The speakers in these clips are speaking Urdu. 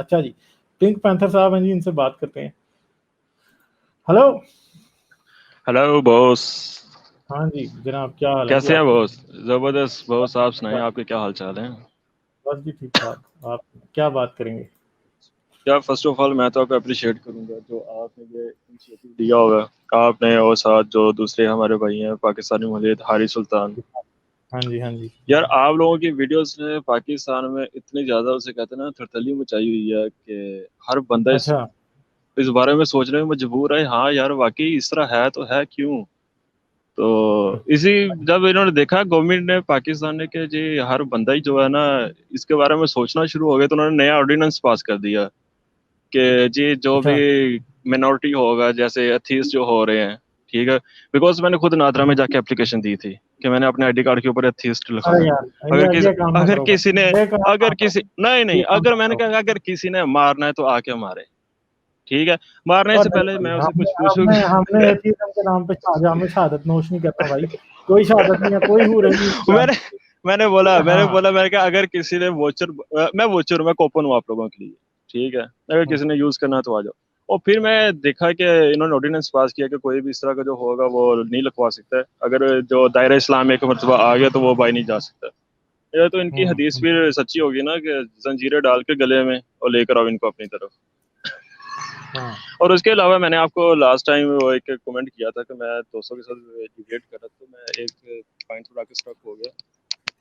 اچھا جی پنک پینتھر صاحب ہیں جی، ان سے بات کرتے ہیں. Hello hello boss. ہاں جی جناب، کیا حال ہے جی کیسے ہیں آپ کے؟ بوس؟ زبردست بوس. آپ سنائیں آپ کے کیا حال چال ہیں؟ بس جی ٹھیک ٹھاک. آپ کیا بات کریں گے؟ کیا فرسٹ آف آل میں تو آپ کو اپریشیٹ کروں گا جو آپ نے یہ انیشیٹو لیا ہوگا آپ نے، اور ساتھ جو دوسرے ہمارے بھائی ہیں پاکستانی ملید حاری سلطان. ہاں جی ہاں جی. یار آپ لوگوں کی ویڈیوز نے پاکستان میں اتنی زیادہ اسے کہتے ہیں نا تھرتلی مچائی ہوئی ہے کہ ہر بندہ اچھا اس بارے میں سوچنے میں مجبور ہے. ہاں یار واقعی اس طرح ہے تو ہے کیوں. تو اسی جب انہوں نے دیکھا گورنمنٹ نے پاکستان نے کہ جی ہر بندہ ہی جو ہے نا اس کے بارے میں سوچنا شروع ہو گیا تو انہوں نے نیا آرڈیننس پاس کر دیا کہ جی جو اچھا بھی مینورٹی ہوگا جیسے ایتھیسٹ جو ہو رہے ہیں ٹھیک ہے. بیکاز میں نے خود نادرا میں جا کے اپلیکیشن دی تھی کہ میں نے اپنے آئی ڈی کارڈ کے اوپر ایتھیسٹ لکھا ارے ہے. یار اگر یہ کام نہ اگر کرو کسی نے بھائی، یہ کام نہ اگر کسی کرو، نہیں یہ کام اگر نہ میں نے کرو. کہا اگر کسی نے مارنا ہے تو آ کے مارے ٹھیک ہے. مارنے اور سے نہیں پہلے بھائی، میں اسے کچھ پوچھوں گا. ہم نے ایتھیزم کے نام پہ جام شہادت نوش نہیں کرتا بھائی. کوئی شہادت نہیں ہے، کوئی ہو رہی میں نے میں نے بولا ہاں میں نے کہا اگر کسی نے ووچر میں ووچر میں کوپن ہوں آپ لوگوں کے لیے ٹھیک ہے. اگر کسی نے یوز کرنا ہے تو آ جاؤ. اور پھر میں دیکھا کہ انہوں نے آرڈیننس پاس کیا کہ کوئی بھی اس طرح کا جو ہوگا وہ نہیں لکھوا سکتا ہے. اگر جو دائرہ اسلام ایک مرتبہ آ گیا تو وہ بائی نہیں جا سکتا. یہ تو ان کی حدیث پھر سچی ہوگی نا کہ زنجیریں ڈال کے گلے میں اور لے کر آؤ ان کو اپنی طرف. ہاں. اور اس کے علاوہ میں نے آپ کو لاسٹ ٹائم وہ ایک کمنٹ کیا تھا کہ میں دوستوں کے ساتھ ڈیبیٹ کر رہا تھا. میں ایک پوائنٹ تھوڑا کے اسٹک ہو گیا.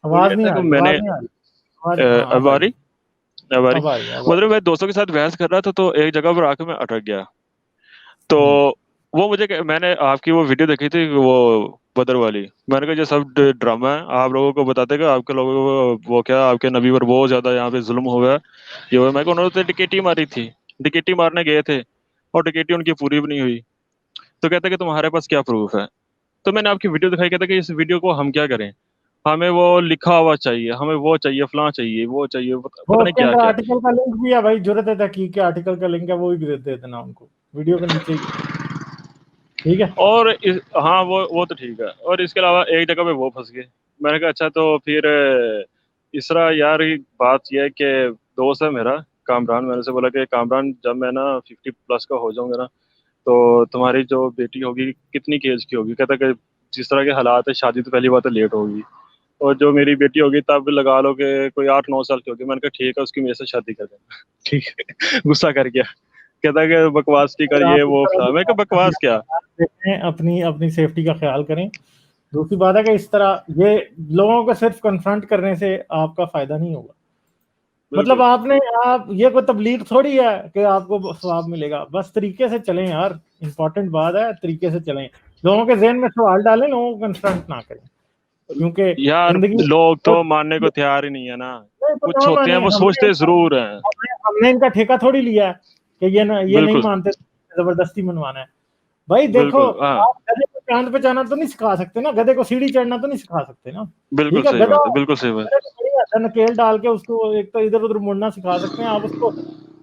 وہ آواز یہ نہیں تھا آ کہ رہی، میں نے آواز نہیں آ رہی. ہاں اب اب آ آئی، رہی اب آ رہی اب آ رہی، اب آ رہی. مطلب میں دوستوں کے ساتھ بحث کر رہا تھا تو ایک جگہ پر آ کے میں اٹک گیا. تو وہ مجھے میں نے آپ کی وہ ویڈیو دیکھی تھی وہ بدر والی. میں نے کہا یہ سب ڈرامہ ہے. آپ لوگوں کو بتاتے کہ آپ کے لوگوں کو وہ کیا آپ کے نبی پر بہت زیادہ یہاں پہ ظلم ہو گیا یہ ہوا. میں کہ انہوں نے ڈکیٹی ماری تھی. ڈکیٹی مارنے گئے تھے اور ٹکیٹی ان کی پوری بھی نہیں ہوئی. تو کہتے کہ تمہارے پاس کیا پروف ہے. تو میں نے آپ کی ویڈیو دکھائی. کہتا کہ اس ویڈیو کو ہم کیا کریں. ہمیں وہ لکھا ہوا چاہیے, ہمیں وہ چاہیے, فلاں چاہیے, وہ چاہیے, وہ پتہ اس نہیں کے کیا اندر کیا. آرٹیکل کا لنک بھی ہے بھائی. جرت ہے تحقیق کے آرٹیکل کا لنک ہے, وہ بھی دے دینا ان کو ویڈیو کے نیچے ہی. ٹھیک ہے. اور ہاں وہ تو ٹھیک ہے. اور اس کے علاوہ ایک جگہ پہ وہ پھنس گئے. میں نے کہا اچھا تو پھر اس طرح یار بات یہ ہے کہ دوست ہے میرا کامران. میں نے سے بولا کہ کامران جب میں نا 50+ کا ہو جاؤں گا نا تو تمہاری جو بیٹی ہوگی کتنی ایج کی ہوگی. کہتا کہ جس طرح کے حالات ہے شادی تو پہلی بات ہے لیٹ ہوگی, اور جو میری بیٹی ہوگی تب لگا لو کہ کوئی 8-9 سال کی ہوگی. میں نے کہا ٹھیک ہے اس کی میرے سے شادی کر دینا. ٹھیک ہے. غصہ کر گیا. کہتا کہ بکواس کی کر اگر یہ آپ اس وہ طرح فلاں. کی میں کہ بات کریں بکواس کیا. دیکھیں, اپنی سیفٹی کا خیال کریں. دوسری بات ہے کہ اس طرح یہ لوگوں کو صرف کنفرنٹ کرنے سے آپ کا فائدہ نہیں ہوگا. مطلب آپ یہ کوئی تبلیغ تھوڑی ہے کہ آپ کو ثواب ملے گا. بس طریقے سے چلیں یار, امپورٹنٹ بات ہے, طریقے سے چلیں. لوگوں کے ذہن میں سوال ڈالیں, لوگوں کو کنفرنٹ نہ کریں. کیونکہ یار زندگی لوگ تو ماننے کو تیار ہی نہیں ہے نا. کچھ ہوتے ہیں وہ سوچتے ضرور ہیں. ہم نے ان کا ٹھیکہ تھوڑی لیا ہے کہ یہ نہیں بالکل مانتے زبردستی منوانا ہے. بھائی دیکھو, بالکل ہاں آپ گدھے کو چاند پہ جانا تو نہیں سکھا سکتے نا, گدھے کو سیڑھی چڑھنا تو نہیں سکھا سکتے نا. بالکل ٹھیک ہے. صحیح گدھا بات ہے, بالکل صحیح بات. نکیل ڈال کے اس کو ایک تو ادھر ادھر مڑنا سکھا سکتے ہیں, آپ اس کو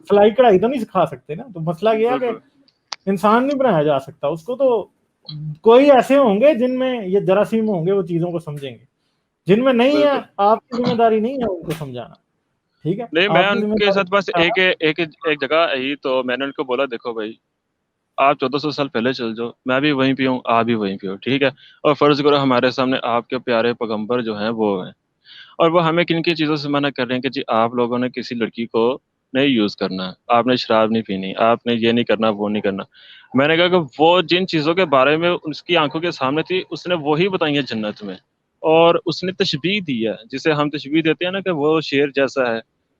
سلائی کڑھائی تو نہیں سکھا سکتے نا. تو مسئلہ یہ ہے کہ بالکل انسان نہیں بنایا جا سکتا اس کو. تو کوئی ایسے ہوں گے جن میں یہ جراثیم ہوں گے, وہ چیزوں کو سمجھیں گے. جن میں نہیں ہے, بالکل آپ کی ذمہ داری نہیں ہے ان کو سمجھانا. ٹھیک ہے, نہیں. میں آپ کی ان ذمہ کے ساتھ بس داری ایک جگہ ہی تو میں نے ان کو بولا دیکھو بھائی آپ 1400 سال پہلے چل جاؤ, میں بھی وہیں پہ ہوں, آپ بھی وہیں پہ ہو. ٹھیک ہے. اور فرض کرو ہمارے سامنے آپ کے پیارے پیغمبر جو ہیں وہ ہیں, اور وہ ہمیں کن کی چیزوں سے منع کر رہے ہیں کہ جی آپ لوگوں نے کسی لڑکی کو نہیں یوز کرنا, آپ نے شراب نہیں پینی, آپ نے یہ نہیں کرنا, وہ نہیں کرنا. میں نے کہا کہ وہ جن چیزوں کے بارے میں اس کی آنکھوں کے سامنے تھی اس نے وہی بتائی ہیں جنت میں. اور اس نے تشبیہ دی ہے, جسے ہم تشبیہ دیتے ہیں نا کہ وہ شیر جیسا ہے.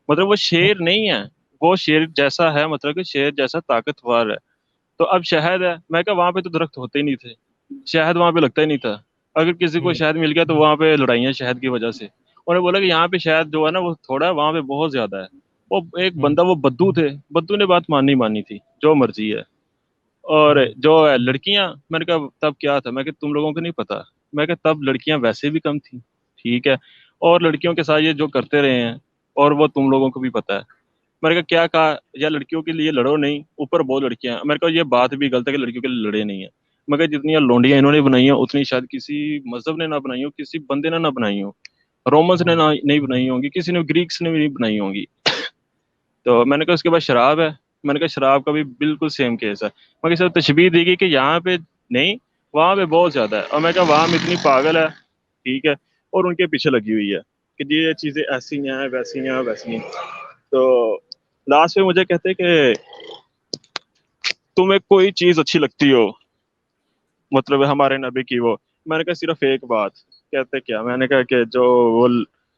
مطلب وہ شیر نہیں ہے, وہ شیر جیسا ہے, مطلب کہ شیر جیسا طاقتور ہے. تو اب شہد ہے, میں کہا وہاں پہ تو درخت ہوتے ہی نہیں تھے, شہد وہاں پہ لگتا ہی نہیں تھا. اگر کسی کو شہد مل گیا تو وہاں پہ لڑائیاں شہد کی وجہ سے. انہوں نے بولا کہ یہاں پہ شہد جو ہے نا وہ تھوڑا ہے, وہاں پہ بہت زیادہ ہے. وہ ایک بندہ وہ بدو تھے, بدو نے بات ماننی تھی, جو مرضی ہے. اور جو لڑکیاں, میں نے کہا تب کیا تھا, میں کہ تم لوگوں کو نہیں پتا. میں کہ تب لڑکیاں ویسے بھی کم تھیں. ٹھیک ہے. اور لڑکیوں کے ساتھ یہ جو کرتے رہے ہیں اور وہ تم لوگوں کو بھی پتا ہے. میں نے کہا کیا کہا, یا لڑکیوں کے لیے لڑو نہیں, اوپر بہت لڑکیاں ہیں. میں نے کہا یہ بات بھی غلط ہے کہ لڑکیوں کے لیے لڑے نہیں ہیں. مگر جتنی لونڈیاں انہوں نے بنائی ہیں اتنی شاید کسی مذہب نے نہ بنائی ہو, کسی بندے نے نہ بنائی ہو. رومنس نے نہیں بنائی ہوں گی, کسی نے گریکس نے بھی نہیں بنائی ہوں گی. تو میں نے کہا اس کے بعد شراب ہے، میں نے کہا شراب کا بھی بالکل سیم کیس ہے، مگر سر تشبیہ دی گئی کہ یہاں پہ نہیں وہاں پہ بہت زیادہ ہے، اور میں کہا وہاں میں اتنی پاگل ہے، ٹھیک ہے، اور ان کے پیچھے لگی ہوئی ہے کہ یہ چیزیں ایسی ہیں ویسی ہیں ویسی ہیں. تو لاسٹ میں مجھے کہتے کہ تمہیں کوئی چیز اچھی لگتی ہو مطلب ہمارے نبی کی، وہ میں نے کہا صرف ایک بات. کہتے کیا؟ میں نے کہا کہ جو وہ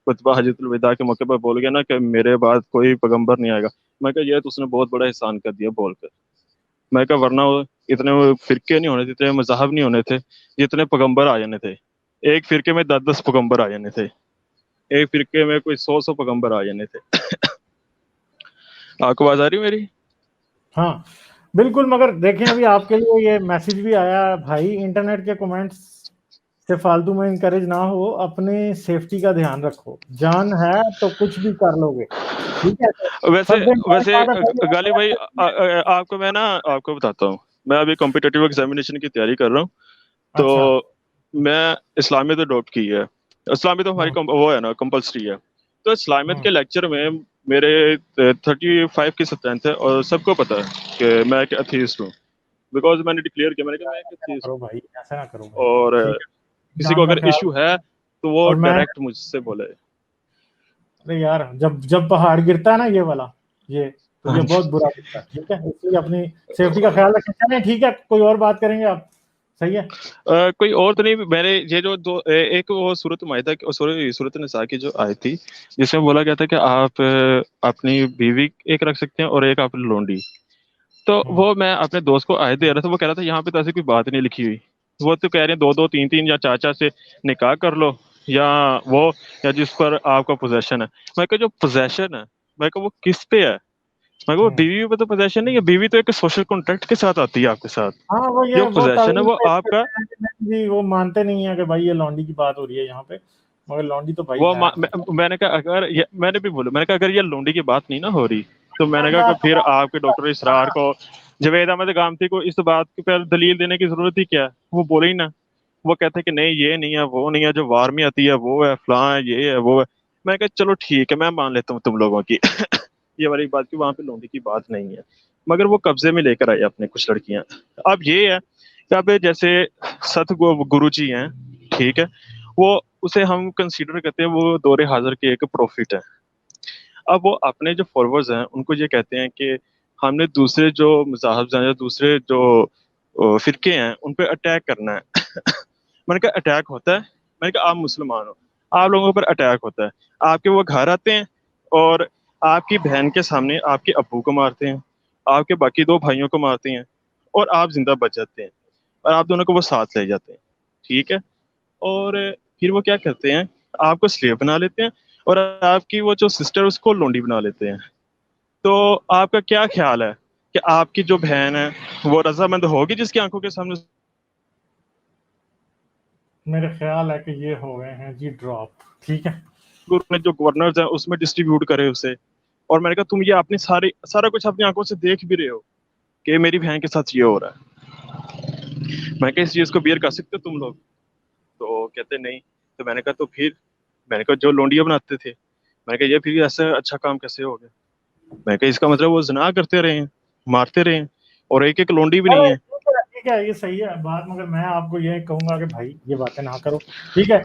خطبہ حجۃ الوداع کے موقع پر بول گیا نا کہ میرے بعد کوئی پیغمبر نہیں آئے گا، میں کہا یہ تو اس نے بہت بڑا احسان کر دیا بول کر. میں کہا ورنہ اتنے فرقے نہیں ہونے تھے، اتنے مذاہب نہیں ہونے تھے جتنے پیغمبر آ جانے تھے. ایک فرقے میں 10 پیغمبر آ جانے تھے، ایک فرقے میں کوئی 100 پیغمبر آ جانے تھے. آپ کو آواز آ رہی میری؟ ہاں بالکل. مگر دیکھیں ابھی آپ کے لیے یہ میسج بھی آیا بھائی، انٹرنیٹ کے کمنٹس سے فالتو میں انکریج نہ ہو، اپنے سیفٹی کا دھیان رکھو، جان ہے تو کچھ بھی کر لو گے، ٹھیک ہے. ویسے غالب بھائی آپ کو میں نا آپ کو بتاتا ہوں، میں ابھی کمپٹیٹیو ایگزامینیشن کی تیاری کر رہا ہوں. تو اچھا میں اسلامیت ڈاپ کی ہے، اسلامیت تو ہماری وہ ہے نا کمپلسری ہے. تو اسلامیت کے لیکچر میں میرے 35 کی اسٹرینتھ ہے، اور سب کو پتا ہے کہ میں ایک ایتھیسٹ ہوں، بیکاز میں نے ڈکلیئر کیا، میں نے کہا میں ایک ایتھیسٹ کرو ہوں. بھائی، ایسا نہ کرو بھائی، اور ٹھیک ہے. کسی کو جان کا اگر خیال. ایشو ہے تو وہ اور میں ڈائریکٹ مجھ سے بولے. ارے یار جب پہاڑ گرتا ہے نا یہ والا، یہ تو یہ بہت برا گرتا ہے، ٹھیک ہے. اس لیے اپنی سیفٹی کا خیال رکھیں. چلیں ٹھیک ہے، کوئی اور بات کریں گے آپ؟ صحیح ہے. کوئی اور تو نہیں. میں نے یہ جو ایک وہ صورت مائدہ صورت نساء کی جو آئی تھی جس میں بولا گیا تھا کہ آپ اپنی بیوی ایک رکھ سکتے ہیں اور ایک اپنی لونڈی. تو وہ میں اپنے دوست کو آئے دے رہا تھا، وہ کہہ رہا تھا یہاں پہ تو ایسی کوئی بات نہیں لکھی ہوئی، وہ تو کہہ رہے ہیں 2 3 یا 4 سے نکاح کر لو، یا وہ یا جس پر آپ کا پوزیشن ہے. میں کہا جو پوزیشن ہے میں کہا وہ کس پہ ہے؟ میں کہا وہ بیوی پہ تو پوزیشن نہیں ہے، بیوی تو ایک سوشل کانٹریکٹ کے ساتھ آتی ہے آپ کے ساتھ. ہاں وہ جو یہ وہ پوزیشن ہے تعویل وہ آپ کا جی، وہ مانتے نہیں ہیں کہ بھائی یہ لانڈی کی بات ہو رہی ہے یہاں پہ، مگر لانڈی تو بھائی وہ ہے. میں نے کہا اگر میں نے بھی بولا، میں نے کہا اگر یہ لونڈی کی بات نہیں نہ ہو رہی تو میں نے کہا کہ پھر آپ کے ڈاکٹر اسرار کو جوید احمد گامتی کو اس بات پہ دلیل دینے کی ضرورت ہی کیا ہے؟ وہ بولے ہی نا، وہ کہتے ہیں کہ نہیں یہ نہیں ہے وہ نہیں ہے، جو وار میں آتی ہے وہ ہے فلاں ہے یہ ہے وہ ہے. میں کہا چلو ٹھیک ہے میں مان لیتا ہوں تم لوگوں کی یہ والی بات کہ وہاں پہ لونڈی کی بات نہیں ہے، مگر وہ قبضے میں لے کر آئے اپنے کچھ لڑکیاں. اب یہ ہے کہ اب جیسے ست گرو جی ہیں، ٹھیک ہے، وہ اسے ہم کنسیڈر کرتے ہیں وہ دور حاضر کے ایک پروفٹ ہے. اب وہ اپنے جو فالوورز ہیں ان کو یہ کہتے ہیں کہ ہم نے دوسرے جو مذاہب ہیں یا دوسرے جو فرقے ہیں ان پہ اٹیک کرنا ہے. میں نے کہا اٹیک ہوتا ہے؟ میں نے کہا آپ مسلمان ہو، آپ لوگوں پر اٹیک ہوتا ہے، آپ کے وہ گھر آتے ہیں اور آپ کی بہن کے سامنے آپ کے ابو کو مارتے ہیں، آپ کے باقی 2 بھائیوں کو مارتے ہیں، اور آپ زندہ بچ جاتے ہیں، اور آپ دونوں کو وہ ساتھ لے جاتے ہیں، ٹھیک ہے. اور پھر وہ کیا کرتے ہیں آپ کو سلیو بنا لیتے ہیں، اور آپ کی وہ جو سسٹر اس کو لونڈی بنا لیتے ہیں. تو آپ کا کیا خیال ہے کہ آپ کی جو بہن ہے وہ رضامند ہوگی جس کی آنکھوں کے سامنے؟ میرے خیال ہے کہ یہ ہو گئے ہیں جی ڈراپ، ٹھیک ہے. جو گورنرز ہیں اس میں ڈسٹریبیوٹ کرے اسے. اور میں نے کہا تم یہ اپنی سارا کچھ اپنی آنکھوں سے دیکھ بھی رہے ہو کہ میری بہن کے ساتھ یہ ہو رہا ہے، میں کہا اس چیز کو بیئر کر سکتے تم لوگ؟ تو کہتے نہیں. تو میں نے کہا تو پھر میں نے کہا جو لونڈیاں بناتے تھے، میں نے کہا یہ پھر ایسا اچھا کام کیسے ہو گیا؟ میں کہا اس کا مطلب وہ زنا کرتے رہے ہیں، مارتے رہے ہیں، اور ایک لونڈی بھی نہیں ہے. ٹھیک ہے یہ صحیح ہے بات، مگر میں آپ کو یہ کہوں گا کہ بھائی یہ باتیں نہ کرو، ٹھیک ہے.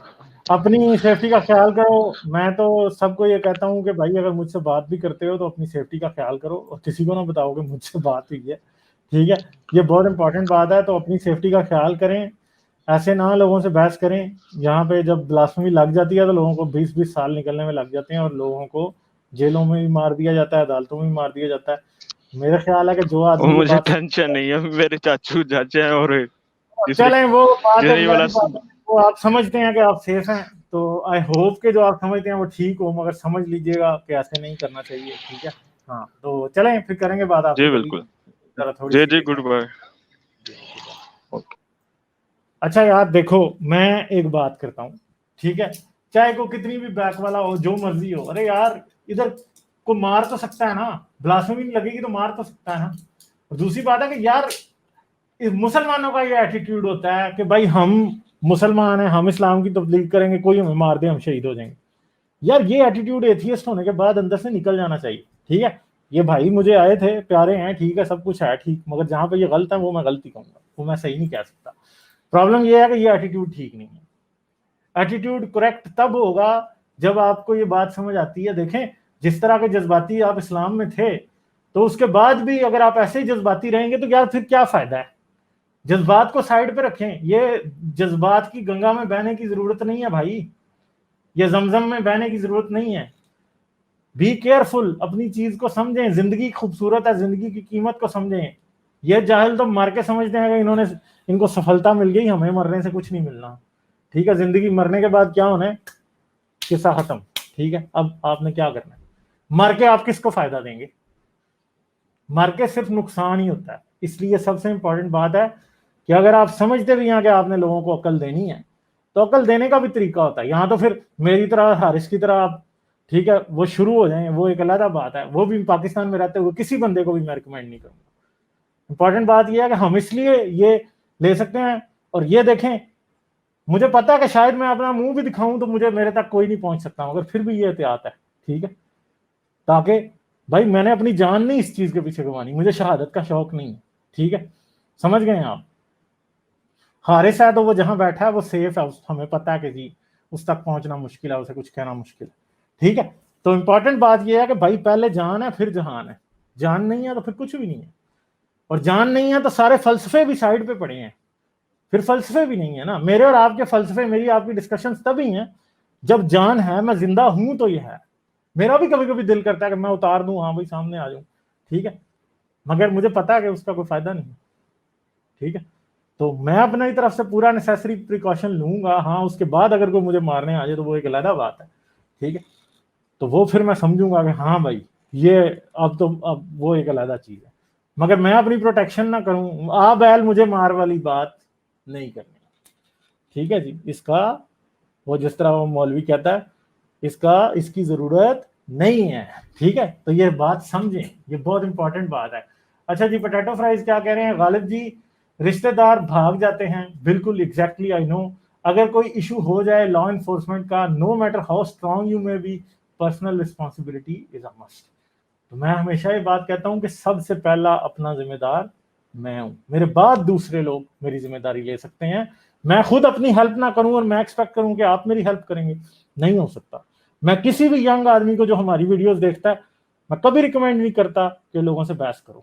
اپنی سیفٹی کا خیال کرو. میں تو سب کو یہ کہتا ہوں کہ بھائی اگر مجھ سے بات بھی کرتے ہو تو اپنی سیفٹی کا خیال کرو، اور کسی کو نہ بتاؤ کہ مجھ سے بات ہوئی ہے، ٹھیک ہے. یہ بہت امپورٹنٹ بات ہے. تو اپنی سیفٹی کا خیال کریں، ایسے نہ لوگوں سے بحث کریں. یہاں پہ جب بلاسفیمی لگ جاتی ہے تو لوگوں کو 20 سال نکلنے میں لگ جاتے ہیں، اور لوگوں کو جیلوں میں بھی مار دیا جاتا ہے، عدالتوں میں بھی مار دیا جاتا ہے. میرا خیال ہے کہ جو آدمی یہ مجھے بات ٹینشن نہیں ہے، میرے چاچو چاچا ہیں اور تیسرے چلیں وہ بات یہ والا بات وہ آپ سمجھتے ہیں کہ آپ سیف ہیں، تو آئی ہوپ کہ جو آپ سمجھتے ہیں وہ ٹھیک ہو، مگر سمجھ لیجئے گا کہ ایسے نہیں کرنا چاہیے، ٹھیک ہے. ہاں تو چلیں پھر کریں گے بات آپ سے جی کبھی، بالکل. ذرا تھوڑی جی سی جی گڈ بائے. اچھا یار دیکھو میں ایک بات کرتا ہوں، ٹھیک ہے. چاہے کو کتنی بھی بیک والا ہو، جو مرضی ہو، ارے یار ادھر کو مار تو سکتا ہے نا، بلاسفیمی لگے گی تو مار تو سکتا ہے نا. اور دوسری بات ہے کہ یار مسلمانوں کا یہ ایٹیٹیوڈ ہوتا ہے کہ بھائی ہم مسلمان ہیں، ہم اسلام کی تبلیغ کریں گے، کوئی ہمیں مار دے ہم شہید ہو جائیں گے. یار یہ ایٹیٹیوڈ ایتھیسٹ ہونے کے بعد اندر سے نکل جانا چاہیے، ٹھیک ہے. یہ بھائی مجھے آئے تھے، پیارے ہیں، ٹھیک ہے، سب کچھ ہے ٹھیک، مگر جہاں پہ یہ غلط ہے وہ میں غلطی کہوں گا، وہ میں صحیح نہیں کہہ سکتا. پرابلم یہ ہے کہ یہ ایٹیٹیوڈ ٹھیک نہیں ہے. ایٹیٹیوڈ کریکٹ تب ہوگا جب آپ کو یہ بات سمجھ آتی ہے. دیکھیں جس طرح کے جذباتی آپ اسلام میں تھے، تو اس کے بعد بھی اگر آپ ایسے ہی جذباتی رہیں گے تو یار پھر کیا فائدہ ہے. جذبات کو سائڈ پہ رکھیں. یہ جذبات کی گنگا میں بہنے کی ضرورت نہیں ہے بھائی، یہ زمزم میں بہنے کی ضرورت نہیں ہے. بی کیئرفل، اپنی چیز کو سمجھیں. زندگی خوبصورت ہے، زندگی کی قیمت کو سمجھیں. یہ جاہل تو مر کے سمجھتے ہیں کہ ان کو سفلتا مل گئی، ہمیں مرنے سے کچھ نہیں ملنا. ٹھیک ہے، زندگی مرنے کے بعد کیا ہونا ہے، قصہ ختم. ٹھیک ہے، اب آپ نے کیا کرنا ہے. مر کے آپ کس کو فائدہ دیں گے؟ مر کے صرف نقصان ہی ہوتا ہے. اس لیے سب سے امپورٹنٹ بات ہے کہ اگر آپ سمجھتے بھی ہیں کہ آپ نے لوگوں کو عقل دینی ہے، تو عقل دینے کا بھی طریقہ ہوتا ہے. یہاں تو پھر میری طرح، حارث کی طرح آپ ٹھیک ہے وہ شروع ہو جائیں، وہ ایک علیحدہ بات ہے. وہ بھی پاکستان میں رہتے ہوئے کسی بندے کو بھی میں ریکمینڈ نہیں کروں گا. امپورٹنٹ بات یہ ہے کہ ہم اس لیے یہ لے سکتے ہیں. اور یہ دیکھیں، مجھے پتا ہے کہ شاید میں اپنا منہ بھی دکھاؤں تو میرے تک کوئی نہیں پہنچ سکتا، مگر پھر بھی یہ احتیاط ہے. ٹھیک ہے، تاکہ بھائی میں نے اپنی جان نہیں اس چیز کے پیچھے گوانی، مجھے شہادت کا شوق نہیں ہے. ٹھیک ہے، سمجھ گئے ہیں آپ. حارث ہے تو وہ جہاں بیٹھا ہے وہ سیف ہے، ہمیں پتا ہے کہ جی اس تک پہنچنا مشکل ہے، اسے کچھ کہنا مشکل ہے. ٹھیک ہے، تو امپورٹنٹ بات یہ ہے کہ بھائی پہلے جان ہے پھر جہان ہے. جان نہیں ہے تو پھر کچھ بھی نہیں ہے. اور جان نہیں ہے تو سارے فلسفے بھی سائڈ پہ پڑے ہیں، پھر فلسفے بھی نہیں ہے نا. میرے اور آپ کے فلسفے، میری آپ کی ڈسکشنز تبھی ہیں جب جان ہے، میں زندہ ہوں تو یہ ہے. میرا بھی کبھی کبھی دل کرتا ہے کہ میں اتار دوں، ہاں بھائی سامنے آ جاؤں. ٹھیک ہے، مگر مجھے پتا ہے کہ اس کا کوئی فائدہ نہیں. ٹھیک ہے، تو میں اپنی طرف سے پورا نیسیسری پریکاشن لوں گا. ہاں اس کے بعد اگر کوئی مجھے مارنے آ جائے تو وہ ایک علیحدہ بات ہے. ٹھیک ہے، تو وہ پھر میں سمجھوں گا کہ ہاں بھائی یہ اب وہ ایک علیحدہ چیز ہے. مگر میں اپنی پروٹیکشن نہ کروں، بیل مجھے مار والی بات نہیں کرنی. ٹھیک ہے جی، اس کا وہ جس طرح وہ مولوی کہتا ہے اس کی ضرورت نہیں ہے. ٹھیک ہے، تو یہ بات سمجھیں، یہ بہت امپورٹنٹ بات ہے. اچھا جی، پوٹیٹو فرائز کیا کہہ رہے ہیں غالب جی؟ رشتہ دار بھاگ جاتے ہیں، بالکل ایگزیکٹلی آئی نو. اگر کوئی ایشو ہو جائے لا انفورسمنٹ کا، no matter how strong you may be, personal responsibility is a must. تو میں ہمیشہ یہ بات کہتا ہوں کہ سب سے پہلا اپنا ذمہ دار میں ہوں، میرے بعد دوسرے لوگ میری ذمہ داری لے سکتے ہیں. میں خود اپنی ہیلپ نہ کروں اور میں ایکسپیکٹ کروں کہ آپ میری ہیلپ کریں گے، نہیں ہو سکتا. میں کسی بھی ینگ آدمی کو جو ہماری ویڈیوز دیکھتا ہے، میں کبھی ریکمینڈ نہیں کرتا کہ لوگوں سے بحث کرو.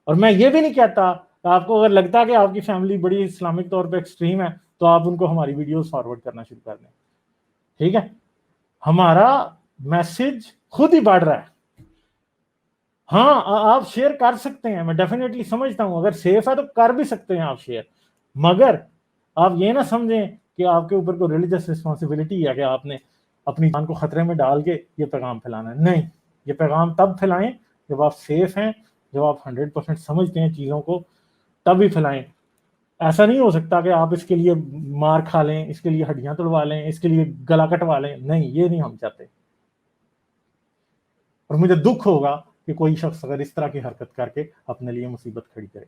اور میں یہ بھی نہیں کہتا کہ آپ کو اگر لگتا ہے کہ آپ کی فیملی بڑی اسلامک طور پہ ایکسٹریم ہے تو آپ ان کو ہماری ویڈیوز فارورڈ کرنا شروع کر دیں. ٹھیک ہے، ہمارا میسج خود ہی بڑھ رہا ہے. ہاں آپ شیئر کر سکتے ہیں، میں ڈیفینیٹلی سمجھتا ہوں اگر سیف ہے تو کر بھی سکتے ہیں آپ شیئر. مگر آپ یہ نہ سمجھیں کہ آپ کے اوپر کوئی ریلیجس رسپانسبلٹی ہے کہ آپ نے اپنی جان کو خطرے میں ڈال کے یہ پیغام پھیلانا ہے. نہیں، یہ پیغام تب پھیلائیں جب آپ سیف ہیں، جب آپ 100% سمجھتے ہیں چیزوں کو، تب ہی پھیلائیں. ایسا نہیں ہو سکتا کہ آپ اس کے لیے مار کھا لیں، اس کے لیے ہڈیاں توڑوا لیں، اس کے لیے گلا کٹوا لیں. نہیں، یہ نہیں ہم چاہتے. اور مجھے دکھ ہوگا کہ کوئی شخص اگر اس طرح کی حرکت کر کے اپنے لیے مصیبت کھڑی کرے.